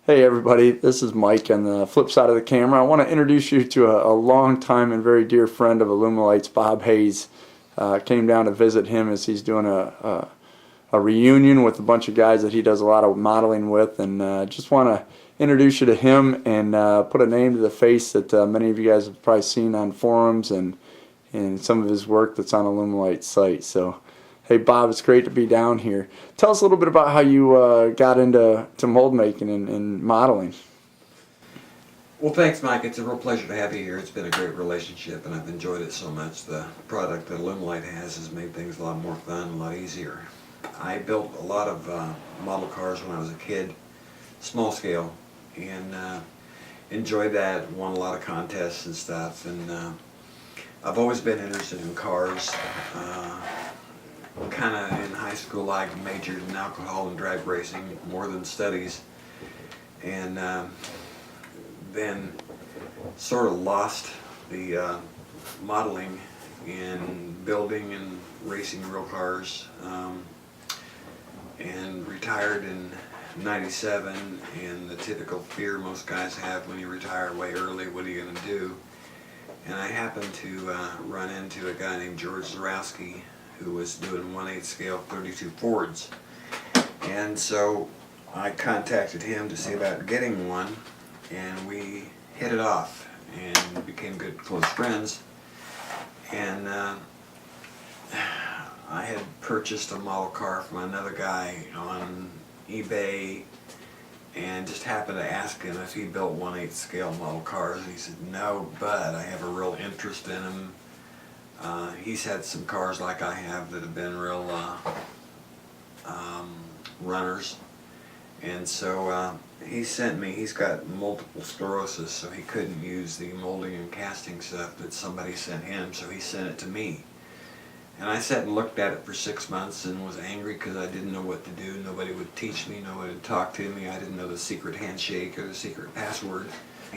Hey everybody, this is Mike on the flip side of the camera. I want to introduce you to a long time and very dear friend of Alumilite's, Bob Hayes. Came down to visit him as he's doing a reunion with a bunch of guys that he does a lot of modeling with, and just want to introduce you to him and put a name to the face that many of you guys have probably seen on forums and some of his work that's on Alumilite's site. So hey Bob, it's great to be down here. Tell us a little bit about how you got into mold making and modeling. Well, thanks, Mike. It's a real pleasure to have you here. It's been a great relationship, and I've enjoyed it so much. The product that Alumilite has made things a lot more fun, a lot easier. I built a lot of model cars when I was a kid, small scale, and enjoyed that, won a lot of contests and stuff, and I've always been interested in cars. Kind of in high school I majored in alcohol and drag racing more than studies, and then sort of lost the modeling in building and racing real cars, and retired in '97. And the typical fear most guys have when you retire way early, what are you going to do? And I happened to run into a guy named George Zarowski, who was doing 1/8 scale 32 Fords, and so I contacted him to see about getting one, and we hit it off and became good close friends. And I had purchased a model car from another guy on eBay and just happened to ask him if he built 1/8 scale model cars, and he said no, but I have a real interest in them. He's had some cars like I have that have been real runners, and so he sent me, he's got multiple sclerosis, so he couldn't use the molding and casting stuff that somebody sent him, so he sent it to me. And I sat and looked at it for 6 months and was angry because I didn't know what to do. Nobody would teach me, nobody would talk to me. I didn't know the secret handshake or the secret password.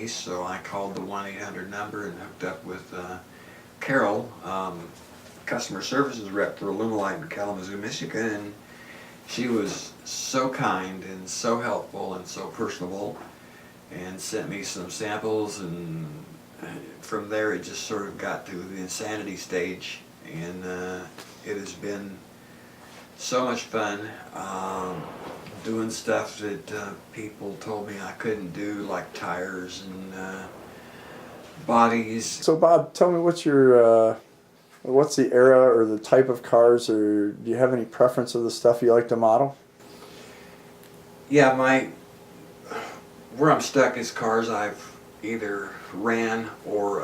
So I called the 1-800 number and hooked up with Carol, customer services rep for Alumilite in Kalamazoo, Michigan, and she was so kind and so helpful and so personable, and sent me some samples, and from there it just sort of got to the insanity stage, and it has been so much fun doing stuff that people told me I couldn't do, like tires and bodies. So Bob, tell me what's the era or the type of cars, or do you have any preference of the stuff you like to model? Yeah, where I'm stuck is cars I've either ran or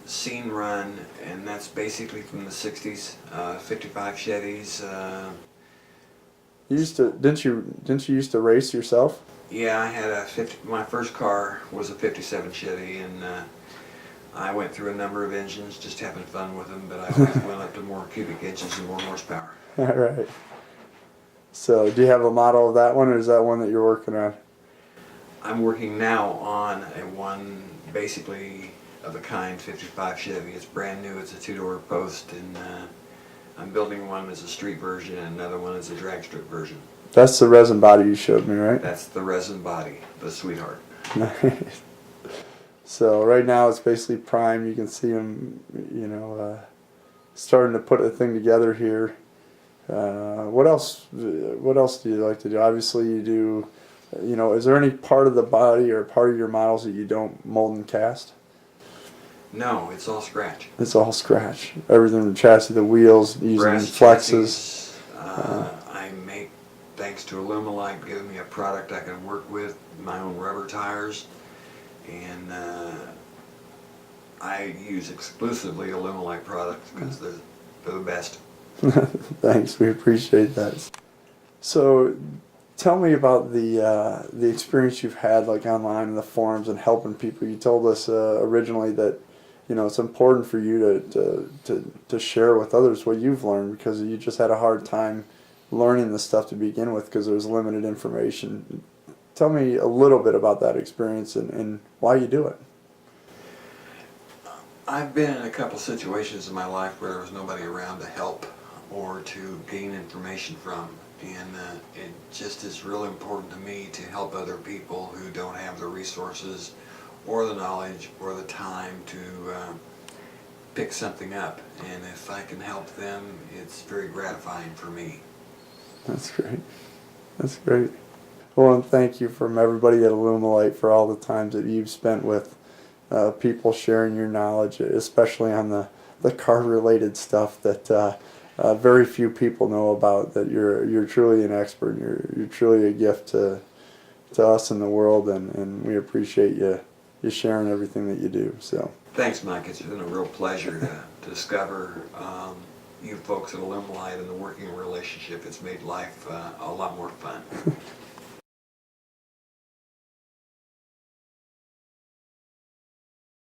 seen run, and that's basically from the '60s. 55 Chevys. Didn't you used to race yourself? Yeah, I had my first car was a '57 Chevy, and I went through a number of engines, just having fun with them, but I always went up to more cubic inches and more horsepower. All right. So do you have a model of that one, or is that one that you're working on? I'm working now on a one, basically of a kind 55 Chevy. It's brand new. It's a two-door post, and I'm building one as a street version and another one as a drag strip version. That's the resin body you showed me, right? That's the resin body, the sweetheart. Nice. So right now it's basically prime. You can see him, starting to put a thing together here. What else? What else do you like to do? Obviously, you do. Is there any part of the body or part of your models that you don't mold and cast? No, it's all scratch. It's all scratch. Everything from the chassis, the wheels, using Brass flexes. I make, thanks to Alumilite giving me a product I can work with, my own rubber tires, and I use exclusively Alumilite products because they're the best. Thanks, we appreciate that. So, tell me about the experience you've had, like online in the forums and helping people. You told us originally that it's important for you to share with others what you've learned, because you just had a hard time learning the stuff to begin with because there was limited information. Tell me a little bit about that experience and why you do it. I've been in a couple situations in my life where there was nobody around to help or to gain information from, and it just is real important to me to help other people who don't have the resources or the knowledge or the time to pick something up. And if I can help them, it's very gratifying for me. That's great. That's great. Well, and thank you from everybody at Alumilite for all the times that you've spent with people sharing your knowledge, especially on the car-related stuff that very few people know about. That you're truly an expert. You're truly a gift to us in the world, and we appreciate you sharing everything that you do. So Thanks, Mike. It's been a real pleasure to discover you folks at Alumilite and the working relationship. It's made life a lot more fun.